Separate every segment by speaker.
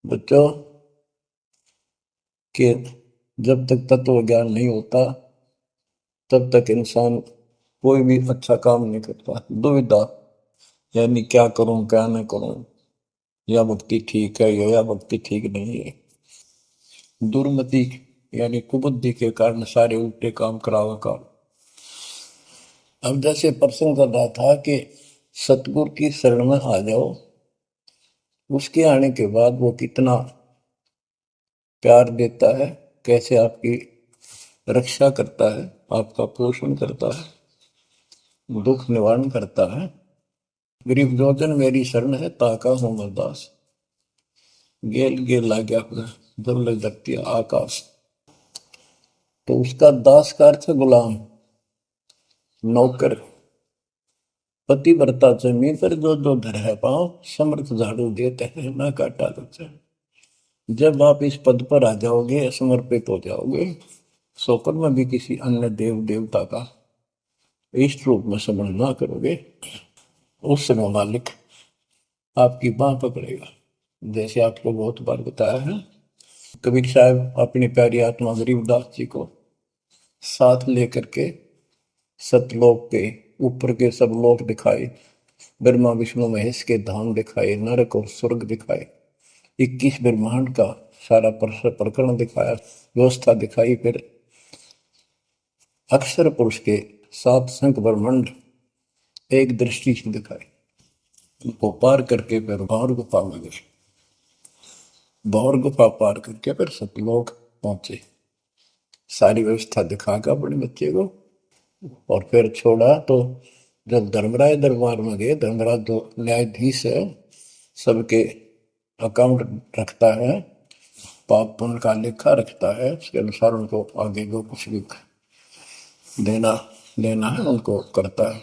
Speaker 1: बच्चों कि जब तक तत्व ज्ञान नहीं होता तब तक इंसान कोई भी अच्छा काम नहीं करता। दुविधा, यानी क्या करूं क्या न करूं, या भक्ति ठीक है या भक्ति ठीक नहीं है। दुर्मति यानी कुबुद्धि के कारण सारे उल्टे काम करावा काम। अब जैसे प्रश्न कर रहा था कि सतगुरु की शरण में आ जाओ, उसके आने के बाद वो कितना प्यार देता है, कैसे आपकी रक्षा करता है, आपका पोषण करता है, दुख निवारण करता है। गरीब जोजन मेरी शरण है ताका हूं अरदास, गेल गेल ला गया जब लग सकती है आकाश। तो उसका दास का अर्थ है गुलाम, नौकर। पतिव्रता जमीन पर जो जो धर है पांव, समर्थ झाड़ू देते हैं ना काटा लगता है। जब आप इस पद पर आ जाओगे, समर्पित हो जाओगे, स्वप्न में भी किसी अन्य देव देवता का इष्ट रूप में समझ ना करोगे, उस समय मालिक आपकी बाह पकड़ेगा। जैसे आपको बहुत बार बताया है, कबीर साहब अपनी प्यारी आत्मा गरीबदास जी को साथ लेकर के सतलोक के ऊपर के सब लोक दिखाए, ब्रह्मा विष्णु महेश के धाम दिखाए, नरक और स्वर्ग दिखाए, 21 ब्रह्मांड का सारा प्रकरण दिखाया, व्यवस्था दिखाई। फिर अक्षर पुरुष के 7 संख ब्रह्मांड एक दृष्टि से दिखाए। उनको पार करके फिर भौर गुफा में गए, भौर गुफा पार करके फिर सतलोक पहुंचे, सारी व्यवस्था दिखाकर अपने बच्चे को, और फिर छोड़ा। तो जब धर्मराय दरबार में गए, धर्मराज जो न्यायाधीश है, सबके अकाउंट रखता है, पाप पुण्य का लेखा रखता है, उसके अनुसार उनको आगे जो कुछ भी देना लेना है उनको करता है।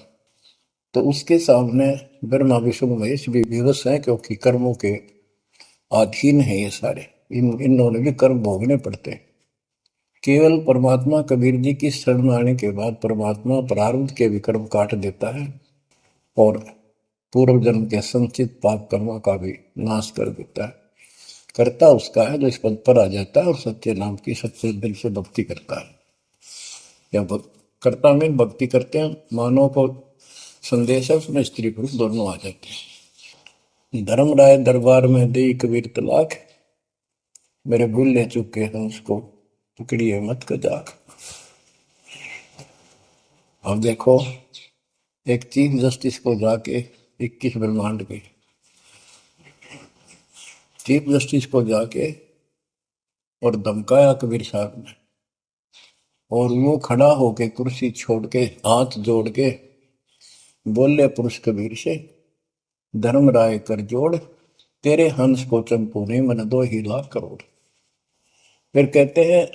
Speaker 1: तो उसके सामने ब्रह्मा विष्णु महेश भी विवश है, क्योंकि कर्मों के अधीन है ये सारे, इन्होंने भी कर्म भोगने पड़ते हैं। केवल परमात्मा कबीर जी की शरण में आने के बाद परमात्मा प्रारब्ध के भी कर्म काट देता है और पूर्व जन्म के संचित पाप कर्मों का भी नाश कर देता है। करता उसका है जो इस पद पर आ जाता है और सच्चे नाम की सच्चे दिल से भक्ति करता है। या करता में भक्ति करते हैं, मानव को संदेश है उसमें स्त्री पुरुष दोनों आ जाते हैं। धर्मराय दरबार में दे कबीर तलाक, मेरे भूल ले चुके हैं उसको पकड़िए मत कजाक। अब देखो, एक चीफ जस्टिस को जाके 21 ब्रह्मांड के चीफ जस्टिस को जाके और धमकाया कबीर साहब ने, और वो खड़ा होके कुर्सी छोड़ के हाथ जोड़ के बोले पुरुष कबीर से, धर्म राय कर जोड़, तेरे हंस को चंपू ने मन 2 ही लाख करोड़। फिर कहते हैं,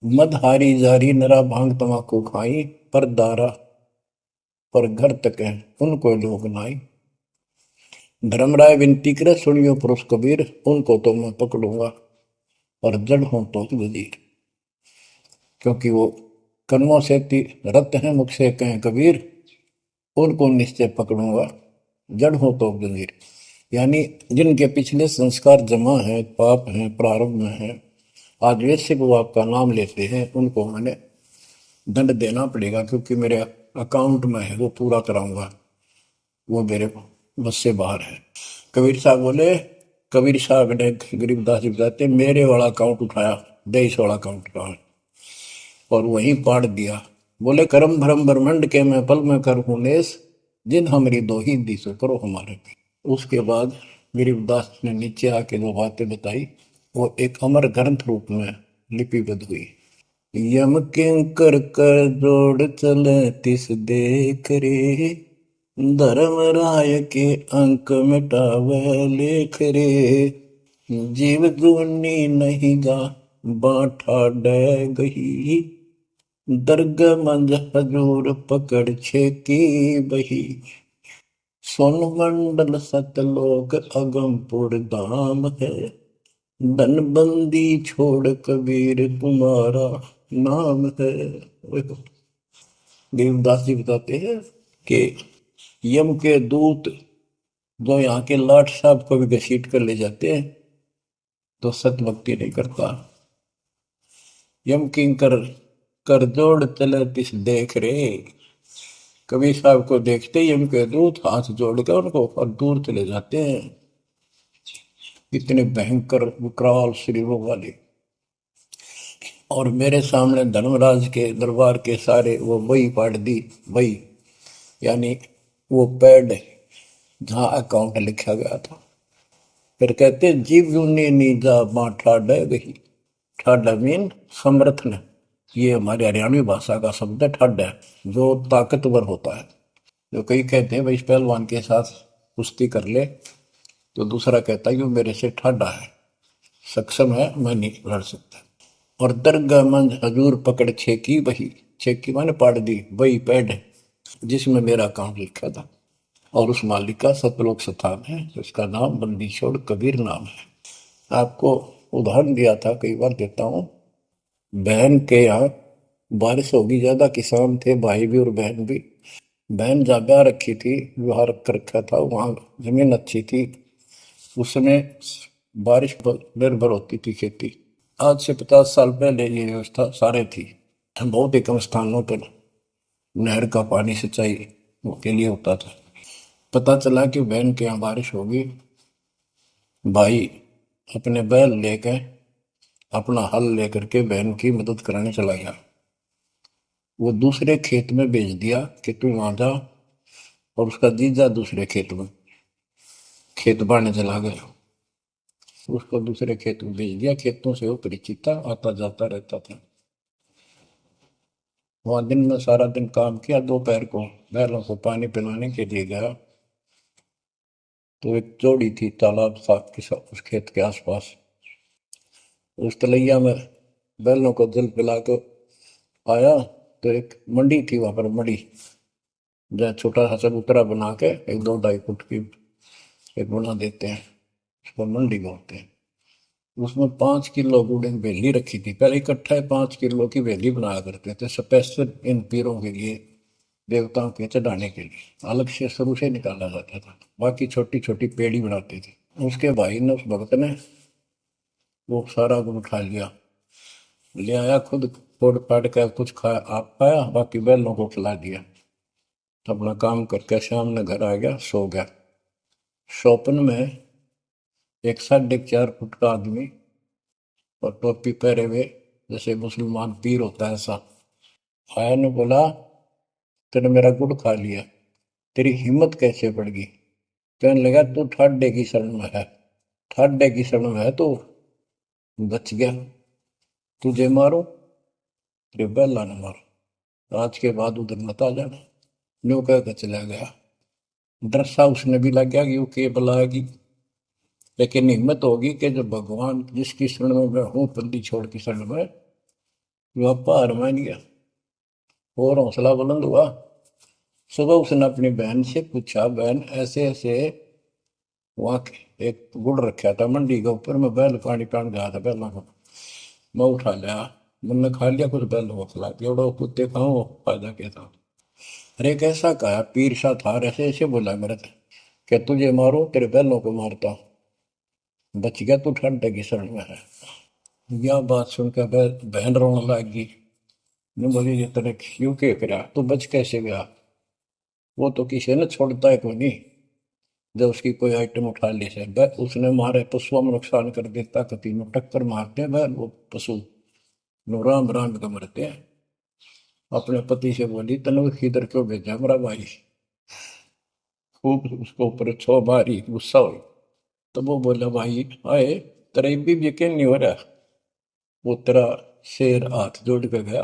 Speaker 1: मद हारी जारी नरा भांग तमाकू खाई, पर दारा पर घर तक है उनको लोग नाई। धर्मराय विनती करे सुनियो पुरुष कबीर, उनको तो मैं पकड़ूंगा और जड़ हूं तो वजीर। क्योंकि वो कर्मों से रत है, मुख से कहें कबीर, उनको निश्चय पकड़ूंगा, जड़ हो तो वजीर। यानी जिनके पिछले संस्कार जमा है, पाप है, प्रारंभ में है, आज वैसे वो आपका नाम लेते हैं, उनको मैंने दंड देना पड़ेगा, क्योंकि मेरे अकाउंट में है, वो पूरा कराऊंगा, वो मेरे बस से बाहर है। कबीर साहब बोले, कबीर साहब ने गरीबदास जी बताते, मेरे वाला अकाउंट उठाया, 23 वाला अकाउंट कहा और वहीं पाड़ दिया। बोले, करम भरम ब्रह्मंड के मैं पल में कर हूं नेस, जिन हमारी दो ही दी सो करो हमारे पे। उसके बाद गरीबदास ने नीचे आके जो बातें बताई, वो एक अमर ग्रंथ रूप में लिपिबद्ध हुई। यम किंकर कर जोड़ चले तिस देख रे, धर्म राय के अंक मिटावे लेख रे, जीव जूनी नहीं गा बाठा डे गही, दर्ग मंज हजूर पकड़ छे की बही, सोन मंडल सतलोक अगमपुर धाम है, धनबंदी छोड़ कबीर तुम्हारा नाम है। देवदास जी बताते हैं कि यम के दूत जो यहाँ के लाट साहब को भी घसीट कर ले जाते हैं, तो सत भक्ति नहीं करता। यम किंकर कर जोड़ चले तिस देख रे। कबीर साहब को देखते ही यम के दूत हाथ जोड़कर उनको और दूर चले जाते हैं। इतने भयंकर विकराल शरीरों वाले। और मेरे सामने धर्मराज के दरबार के सारे वो बही पाड़ दी। बही यानी वो पैड जहाँ अकाउंट लिखा गया था। फिर कहते जीव यूनी नीजा माँ ठाडा गही। ठाडा मीन समर्थन। ये हमारी हरियाणवी भाषा का शब्द है ठाडा, जो ताकतवर होता है। जो कई कहते हैं भाई इस पहलवान के साथ कुश्ती कर ले, तो दूसरा कहता है कि वो मेरे से ठाडा है, सक्षम है, मैं नहीं लड़ सकता। और दरगाह मंज हजूर पकड़ छेकी बही। छेकी मैंने पाड़ दी वही पैड जिसमें मेरा अकाउंट लिखा था। और उस मालिक का सतलोक स्थान है, उसका नाम बंदी छोड़ कबीर नाम है। आपको उदाहरण दिया था, कई बार देता हूँ। बहन के यहाँ बारिश होगी ज्यादा, किसान थे, भाई भी और बहन भी। बहन जहाँ ब्याह रखी थी, विवाह कर रखा था, वहाँ जमीन अच्छी थी। उस समय बारिश पर निर्भर होती थी खेती। आज से 50 साल पहले ये व्यवस्था सारे थी। बहुत ही कम स्थानों पर नहर का पानी सिंचाई के लिए होता था। पता चला कि बहन के यहाँ बारिश होगी। भाई अपने बैल लेकर, अपना हल लेकर के बहन की मदद कराने चला गया। वो दूसरे खेत में भेज दिया कि तू वहां जा, और उसका जीजा दूसरे खेत में खेत बांटने चला गया। उसको दूसरे खेत में भेज दिया। खेतों से वो परिचित था, आता जाता रहता था। वहां दिन में सारा दिन काम किया। दोपहर को बैलों को पानी पिलाने के लिए गया, तो एक जोड़ी थी तालाब साफ के साथ उस खेत के आसपास। उस तलैया में बैलों को जल पिला के आया, तो एक मंडी थी वहां पर। मंडी जहाँ छोटा सा चबूतरा बना के 1-2 ढाई फुट की एक बना देते हैं, उसको मंडी बोलते हैं। उसमें 5 किलो गुड़ की वेली रखी थी। पहले इकट्ठा 5 किलो की वेली बनाया करते थे, स्पेशल इन पीरों के लिए, देवताओं के चढ़ाने के लिए अलग से शुरू से निकाला जाता था। बाकी छोटी छोटी पेड़ी बनाते थे। उसके भाई ने, उस भक्त ने, वो सारा गुड़ उठा लिया, ले आया, खुद फोड़ फाड़ कर कुछ खाया, आप खाया, बाकी बैलों को खिला दिया। अपना काम करके शाम में घर आ गया, सो गया। स्वप्न में एक 4.5 फुट का आदमी और टोपी पहरे हुए, जैसे मुसलमान पीर होता है ऐसा, आया ने बोला तूने मेरा गुड़ खा लिया, तेरी हिम्मत कैसे बढ़ गई? कहने लगा तू ठाड्डे की शरण में है, ठाड्डे की शरण में है तो बच गया, तुझे मारो तेरे बेला न मारो, आज के बाद उधर मत आ जाना। न्यू कहकर चला गया। डर सा उसने भी लग गया कि वो के बुलाएगी, लेकिन हिम्मत होगी कि जब भगवान जिसकी शरण में मैं हूँ, बंदी छोड़ की शरण में, वह पार मान गया और हौसला बुलंद हुआ। सुबह उसने अपनी बहन से पूछा, बहन ऐसे ऐसे वहां एक गुड़ रखा था मंडी के ऊपर, मैं बैल पानी पान गया था, बैलों को मैं उठा लिया, मैंने खा लिया, कुछ बैल को खिला दिया, और कुत्ते खाओ फायदा क्या था? अरे कैसा कहा पीर सा था, ऐसे ऐसे बोला मेरे से कि तुझे मारो तेरे बैलों को मारता हूं, बच गया तू ठंडे की शरण में है। यह बात सुनकर बहन रोने लगी। मैं बोली ये तेरे क्यों के फिरा, तू बच कैसे गया? वो तो किसी ने छोड़ता है कोई नहीं, जब उसकी कोई आइटम उठा ली से उसने मारे पशुओं में नुकसान कर देता, कति में टक्कर मारते हैं वो पशु, नो राम राम का मरते हैं। अपने पति से बोली तनु इधर क्यों भेजा मेरा भाई? खूब उसको ऊपर छो मारी, गुस्सा हुई। तो वो बोला भाई आए तेरा भी यकीन नहीं हो रहा? वो तेरा शेर हाथ जोड़ के गया,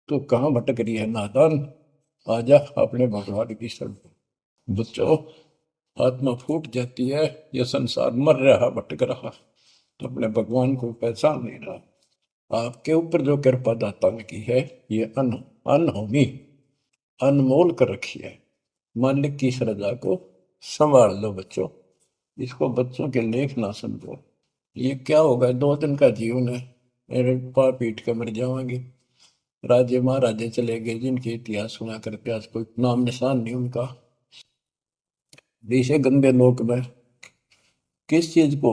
Speaker 1: तू कहाँ भटक रही है नादान, आजा अपने भगवान की शरण। बच्चों, आत्मा फूट जाती है, ये संसार मर रहा, भटक रहा, तो अपने भगवान को पहचान नहीं रहा। आपके ऊपर जो कृपा दाता ने की है, ये अनहोनी अनमोल कर रखी है। मालिक की श्रद्धा को संभाल लो बच्चों, इसको बच्चों के लेख ना समझो। ये क्या होगा, 2 दिन का जीवन है, मेरे पा पीट के मर जाओगे। राजे महाराजे चले गए, जिनके इतिहास सुना करके आज कोई नाम निशान नहीं उनका। इसे गंदे लोक में किस चीज को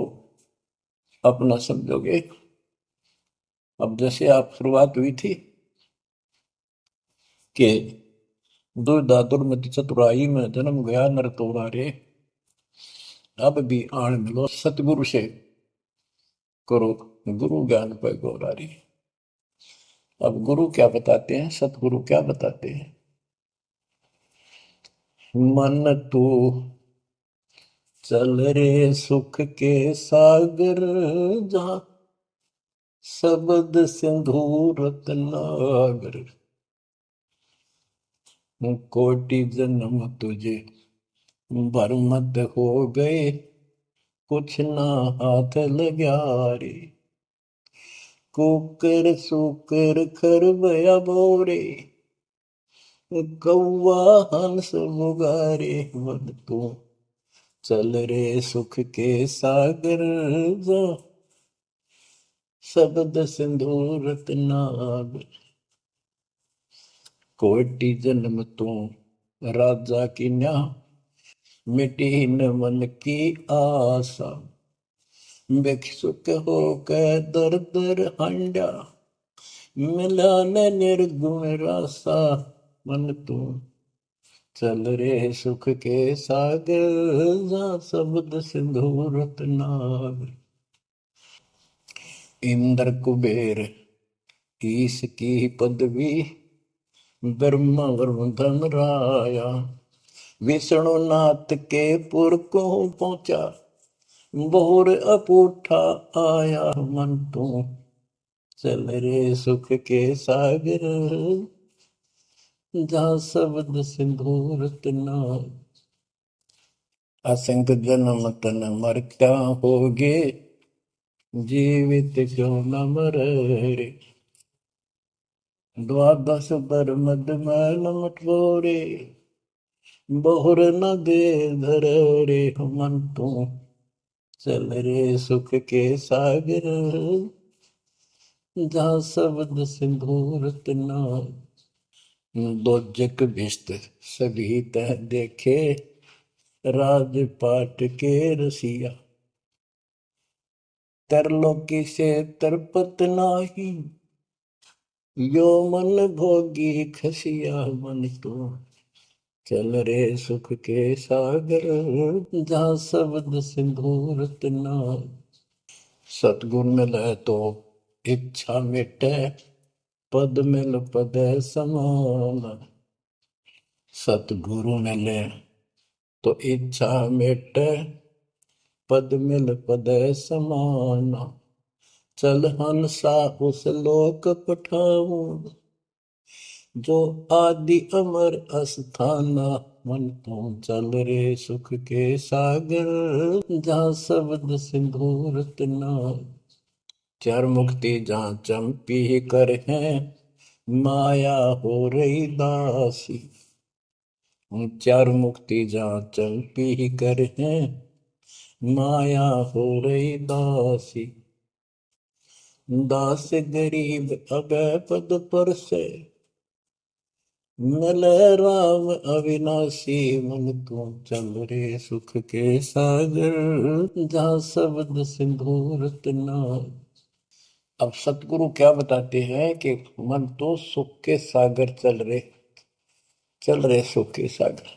Speaker 1: अपना समझोगे। अब जैसे आप शुरुआत हुई थी कि दुर्दादुर मति चतुराई में जन्म गया नर तोड़ा रे, अब भी आण मिलो सतगुरु से करो गुरु ज्ञान पे गौरारी। अब गुरु क्या बताते हैं, सतगुरु क्या बताते हैं? मन तू चल रे सुख के सागर, जहाँ शब्द सिंधु रत्नागर, कोटि जन्म तुझे भरमत हो गए, कुछ ना हाथ लग्या रे, कुकर सुकर खरबया बोरे, कौवा हंस मुगारे। मन तू चल रे सुख के सागर, जा शब्द सिंधु रत्नागर, कोटि जन्म तू राजा की न्या, मिटी न मन की आशा, भिक्षुक होकर दर दर हंडा, मिला न निर्गुण रासा। मन तू चल रे सुख के सागर, जा शब्द सिंधु रत्नागर, इंद्र कुबेर ईश की पदवी, ब्रह्मा वरुण धन राया, विष्णु नाथ के पुर को पहुंचा, बोर अपूठा आया। मन तू चल रे सुख के सागर, जहाँ शब्द सिंधु रत्नागर, असंख्य जन्म तन मरता होगे, जीवित क्यों न मरे रे, द्वादश बर मद मैल मटोरे, बहुर न दे धर रे। मन तू चल रे सुख के सागर, जहाँ शब्द सिंधु रत्नागर, दो जग भिस्त सभी तह देखे, राजपाट के रसिया, तरलोकी से तरपत नाही, यो मन भोगी खसिया। मन तो चल रे सुख के सागर, जहाँ शब्द सिंधु रत्नागर, सतगुर मिले तो इच्छा मिटे, पद मिल पद समान, सतगुरु मिले तो इच्छा मिटे, पद मिल पद समान, चल हंसा उस लोक पठाऊं, जो आदि अमर अस्थाना। मन तू चल रे सुख के सागर, जहाँ शब्द सिंधु रत्नागर, चार मुक्ति जहाँ चंपी कर है, माया हो रही दासी, चार मुक्ति जहाँ चंपी कर है, माया हो रही दासी, दास गरीब अभय पद पर से, मिल राम अविनाशी। मन तू चल रे सुख के सागर, जहाँ शब्द सिंधु रत्नागर। अब सतगुरु क्या बताते हैं कि मन तो सुख के सागर चल रहे सुख के सागर,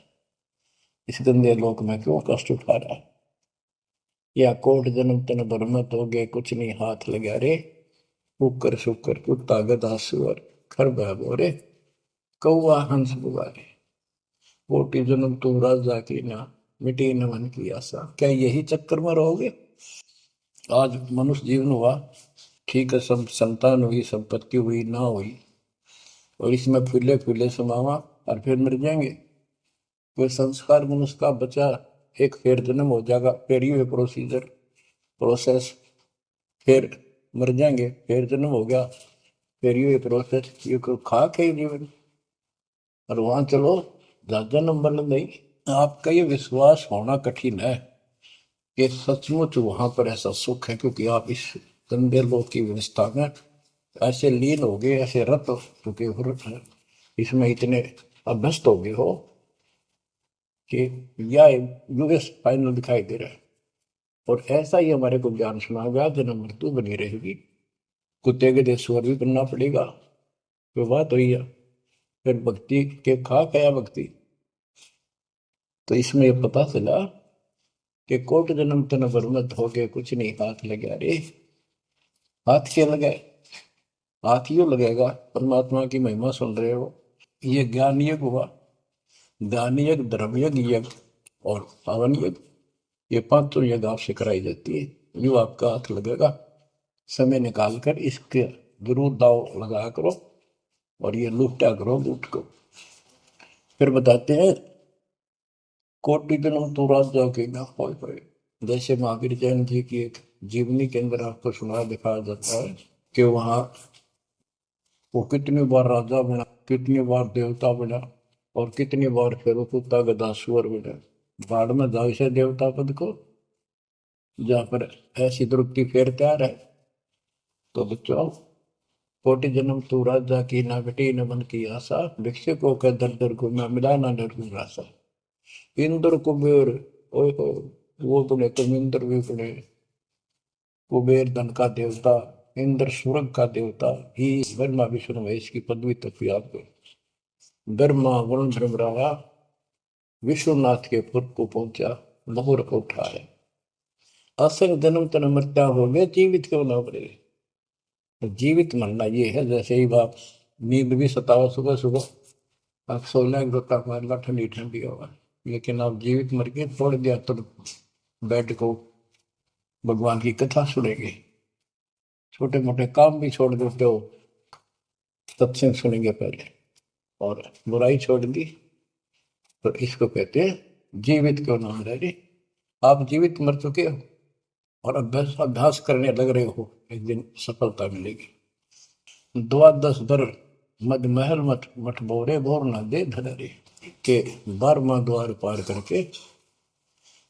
Speaker 1: इस गंदे लोक में क्यों कष्ट उठा रहा है, या कोट जन्म तन भरमत हो गए, कुछ नहीं हाथ लगा रे, कुकर शुकर कुत्ता गधा सुअर खरबा बोरे, कौआ हंस बुआरे, कोटि जन्म तू राजा की ना, मिटी न मन की आशा। क्या यही चक्कर में रहोगे? आज मनुष्य जीवन हुआ, ठीक है, सब संतान हुई, संपत्ति हुई ना हुई, और इसमें फूले फूले समावा और फिर मर जाएंगे। कोई संस्कार मनुष्य का बचा, एक फिर जन्म हो जाएगा, फिर ये प्रोसीजर प्रोसेस, फिर मर जाएंगे, फिर जन्म हो गया, फिर ये प्रोसेस, ये कोई खाक है जीवन? और वहां चलो ज्यादा नंबर नहीं। आपका ये विश्वास होना कठिन है कि सचमुच वहां पर ऐसा सुख है, क्योंकि आप इस गंदे लोक की व्यवस्था में ऐसे लीन हो गए, ऐसे रत हो चुके हो, इसमें इतने अभ्यस्त हो गए हो कि यह यूएस फाइनल दिखाई दे रहा है। और ऐसा ही हमारे को ज्ञान सुना गया, जन्म मृत्यु बनी रहेगी, कुत्ते के देश स्वर भी बनना पड़ेगा। तो बात हुई है। फिर भक्ति के खा गया भक्ति। तो इसमें यह पता चला कि कोट जन्म तन बरमत हो गए, कुछ नहीं हाथ लगे। अरे हाथ क्या लगे? हाथ यूं लगेगा, परमात्मा की महिमा सुन रहे हो। ये ज्ञान यज्ञ हुआ, दान यज्ञ, धर्म यज्ञ, यज्ञ और पावन यज्ञ, ये पांचों यज्ञ आपसे कराई जाती है। यूं आपका हाथ लगेगा, समय निकाल कर इसके जरूर दाव लगा करो और ये लूटा करो लूट को। फिर बताते हैं कोटि जन्म तो राजा के ना होए। जैसे महावीर जैन जी की एक जीवनी के अंदर आपको सुना दिखाया जाता है कि वहां वो कितनी बार राजा बना, कितनी बार देवता बना और कितनी बार फिर वो कुत्ता गधा सुअर बना। बाढ़ में जाओ इसे देवता पद को, जहां पर ऐसी द्रुपति फेर तैयार है। तो बच्चों, कोटि जन्म तू राजा की ना बेटी न मन की आशा, भिक्षुकों के दर दर को मैं मिला ना डर राशा। इंद्र कुबेर, ओए हो, वो बने तुम इंद्र भी बने। कुबेर धन का देवता, इंद्र स्वर्ग का देवता ही, ब्रह्मा विष्णु महेश की पदवी तक भी आपको। ब्रह्मा वरुण ब्रह्मरावा विश्वनाथ के पुर को पहुंचा, बहुर को उठाया। असल जन्म तन मृत्या हो गए, जीवित क्यों ना पड़े। तो जीवित मरना ये है, जैसे ही बाप नींद भी सतावा सुबह सुबह, आप सोलह गोता मारना ठंडी ठंडी होगा, लेकिन आप जीवित मर के छोड़ दिया तो बेड को भगवान की कथा सुनेंगे, छोटे मोटे काम भी छोड़ देते हो, सत्संग सुनेंगे पहले, और बुराई छोड़ दी। तो इसको कहते हैं जीवित क्यों ना मरे। आप जीवित मर चुके हो और अभ्यास अभ्यास करने लग रहे हो, एक दिन सफलता मिलेगी। द्वादश बर मद महल मठ मठ बोरे बोर न दे धरे के 12वां द्वार पार करके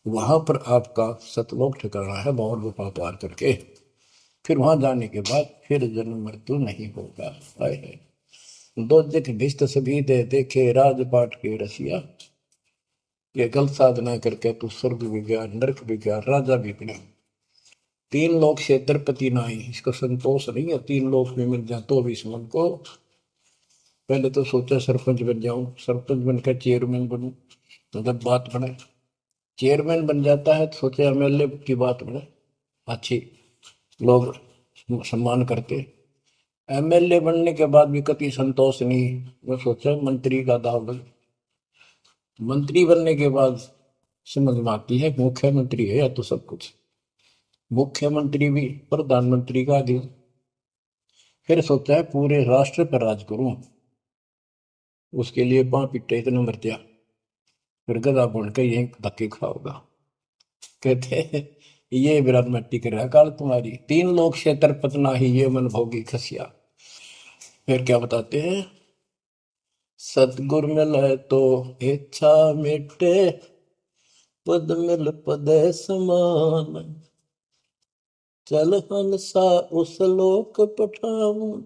Speaker 1: वहां पर आपका सतलोक ठिकाना है, बहुत गुफा पार करके फिर वहां जाने के बाद फिर जन्म मृत्यु नहीं होगा। आए है दो दिख भिष्ट सभी दे देखे राजपाट के रसिया, ये गलत साधना करके तू स्वर्ग भी गया, नरक भी गया, राजा भी बना। तीन लोग से द्रपति नाई, इसको संतोष नहीं है, तीन लोग में मिल जाए तो भी इस मन को। पहले तो सोचा सरपंच बन जाऊं, सरपंच बनकर चेयरमैन बनूं, तो जब बात बने चेयरमैन बन जाता है तो सोचे एमएलए की बात बने, अच्छी लोग सम्मान करते। एमएलए बनने के बाद भी कभी संतोष नहीं, मैं सोचा मंत्री का दाव लगे। मंत्री बनने के बाद समझ में आती है मुख्यमंत्री है या तो सब कुछ, मुख्यमंत्री भी प्रधानमंत्री का अधीन। फिर सोचा है पूरे राष्ट्र पर राज करूं, उसके लिए पांव पिट्टे इतने मर दिया, फिर गधा बन के यही धक्के खाओगा। कहते हैं ये विराट मट्टी कर रहा काल तुम्हारी, तीन लोग क्षेत्र पतना ही ये मन भोगी खसिया। फिर क्या बताते हैं, सतगुर मिले तो इच्छा मिटे, पद मिल पद समान, चल हंसा उस लोक पठाऊं,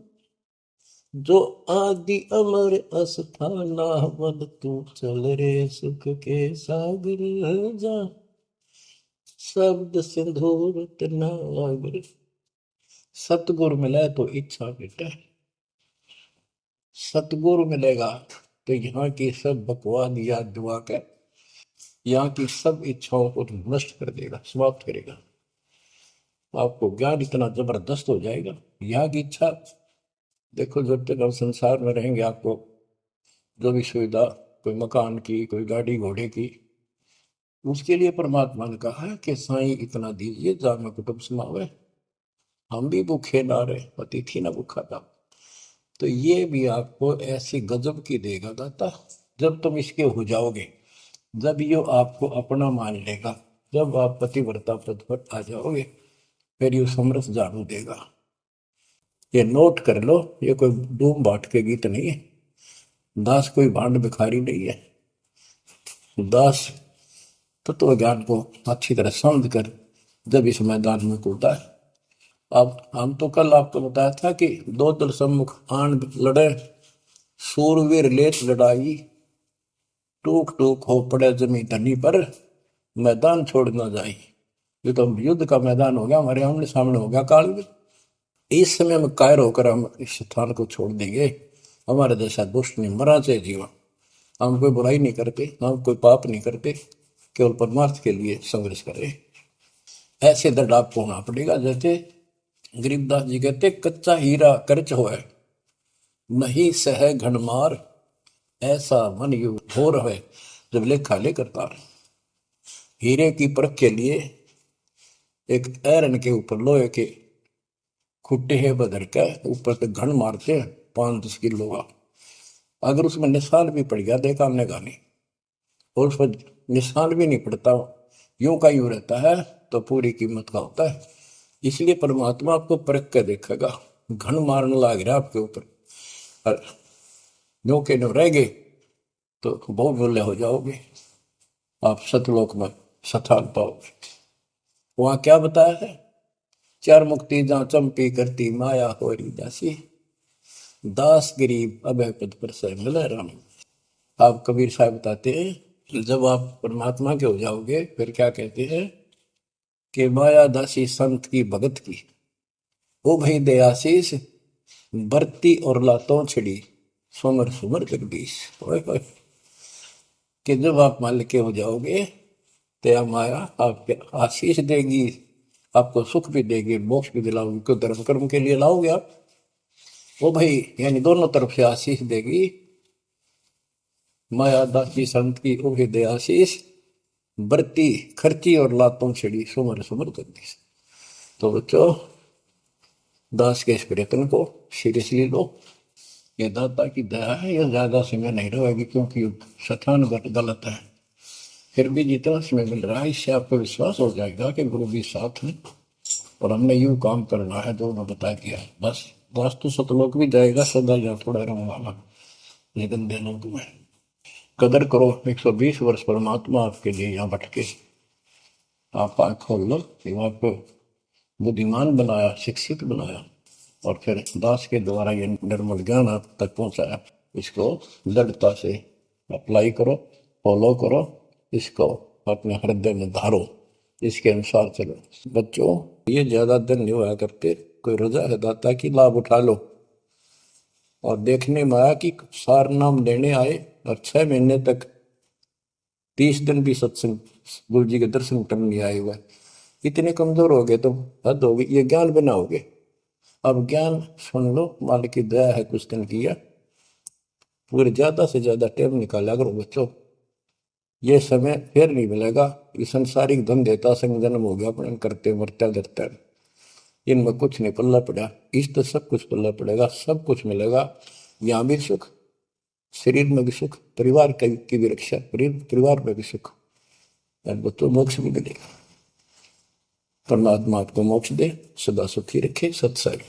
Speaker 1: जो आदि अमर अस्थाना, मन तू चल रे सुख के सागर जा, शब्द सिंदूर नागर। सतगुरु मिले तो इच्छा मिटे, सतगुरु मिलेगा तो यहाँ की सब बकवाद याद दुआ के यहाँ की सब इच्छाओं को नष्ट कर देगा, समाप्त करेगा। आपको ज्ञान इतना जबरदस्त हो जाएगा। यहाँ की इच्छा देखो, जब तक हम संसार में रहेंगे, आपको जो भी सुविधा, कोई मकान की, कोई गाड़ी घोड़े की, उसके लिए परमात्मा ने कहा है कि साईं इतना दीजिए जामे कुटुंब समावे। हम भी भूखे ना रहे, अतिथि ना भूखा था। तो ये भी आपको ऐसी गजब की देगा दाता, जब तुम इसके हो जाओगे, जब ये आपको अपना मान लेगा, जब आप पतिव्रता पद पर आ जाओगे, फिर ये समरस झाड़ू देगा। ये नोट कर लो, ये कोई डूम बाट के गीत नहीं है, दास कोई भांड भिखारी नहीं है। दास तत्व ज्ञान को अच्छी तरह समझ कर जब इस मैदान में कूदा है। अब हम तो कल आपको बताया था कि दो दल सम्मुख आन लड़े, सूरवीर लेत लड़ाई, टूक टूक हो पड़े जमी धनी पर, मैदान छोड़ ना जाई। ये तो युद्ध का मैदान हो गया, हमारे आमने सामने हो गया काल युग। इस समय में कायर होकर हम इस स्थान को छोड़ देंगे। हमारे जैसा दुष्ट नहीं, मरा चाहे जीवन, हम कोई बुराई नहीं करते, हम कोई पाप नहीं करते, केवल परमार्थ के लिए संघर्ष करें। ऐसे दृढ़ आपको होना पड़ेगा। जैसे गरीबदास जी कहते, कच्चा हीरा कर्च होए, नहीं सह घनमार, ऐसा मन यु हो रहे जब लेखा लेकर तार। हीरे की परख के लिए एक ऐरन के ऊपर लोहे के खुट्टे है बदर का, ऊपर से घन मारते हैं 5-10 किलो का। अगर उसमें निशान भी पड़ गया देखा हमने गाने, और उस पर निशान भी नहीं पड़ता, यूं का यूं रहता है, तो पूरी कीमत का होता है। इसलिए परमात्मा आपको परख कर देखेगा। घन मारने लग रहा आपके ऊपर, और नो के नो रह गए तो बहुमूल्य हो जाओगे, आप सतलोक में स्थान पाओगे। वहां क्या बताया है, चार मुक्ति जहां चंपी करती माया होरी दासी, दास गरीब अभय पद पर से मिले राम। आप कबीर साहब बताते हैं, जब आप परमात्मा के हो जाओगे फिर क्या कहते हैं कि माया दासी संत की भगत की, ओ भाई दे आशीष, बरती और लातों छिड़ी, सुमर सुमर जगदीश। कि जब आप मालिक के हो जाओगे तो माया आपके आशीष देगी, आपको सुख भी देगी, मोक्ष भी दिलाओगी, क्यों धर्म कर्म के लिए लाओगे आप, वो भाई यानी दोनों तरफ से आशीष देगी। माया दासी संत की ओ दे आशीष, बरती खर्ची और लातों छिड़ी, सुमर सुमर जगदीश। तो बच्चों, दास के इस प्रयत्न को सीरियसली लो। ये दाता की दया है, ये ज्यादा समय नहीं रहेगी, क्योंकि स्थान गलत है। फिर भी जितना समय मिल रहा है इससे आपको विश्वास हो जाएगा कि गुरु भी साथ है और हमने यूं काम करना है जो उन्होंने बता दिया। बस वास्तु सतलोक भी जाएगा, सदा या थोड़ा रहूंगा लेकिन लोक में कदर करो। 120 वर्ष परमात्मा आपके लिए यहाँ भटके, आप आँख खोल लो कि आपको बुद्धिमान बनाया, शिक्षित बनाया, और फिर दास के द्वारा ये निर्मल ज्ञान आप तक पहुंचाया। इसको दृढ़ता से अप्लाई करो, फॉलो करो, इसको अपने हृदय में धारो, इसके अनुसार चलो। बच्चों, ये ज्यादा दिन नहीं हुआ करते, कोई रजा है दाता की, लाभ उठा लो। और देखने में आया कि सार नाम लेने आए और 6 महीने तक 30 दिन भी सत्संग गुरु जी के दर्शन करने नहीं आए हुए। इतने कमजोर हो गए तुम, हद हो गई, ये ज्ञान बनाओगे। अब ज्ञान सुन लो, मालिक की दया है, कुछ दिन किया, पूरे ज्यादा से ज्यादा टाइम निकाला करो बच्चों। ये समय फिर नहीं मिलेगा। ये संसारिक धन देता संग जन्म हो गया, अपने करते मरते डरते, इनमें कुछ नहीं पल्ला पड़ा। इस तो सब कुछ पल्ला पड़ेगा, सब कुछ मिलेगा, यहाँ भी सुख, शरीर में भी सुख, परिवार की भी रक्षा, परिवार में भी सुख, और बच्चों मोक्ष भी मिलेगा। परमात्मा आपको मोक्ष दे, सदा सुखी रखे। सत्संग।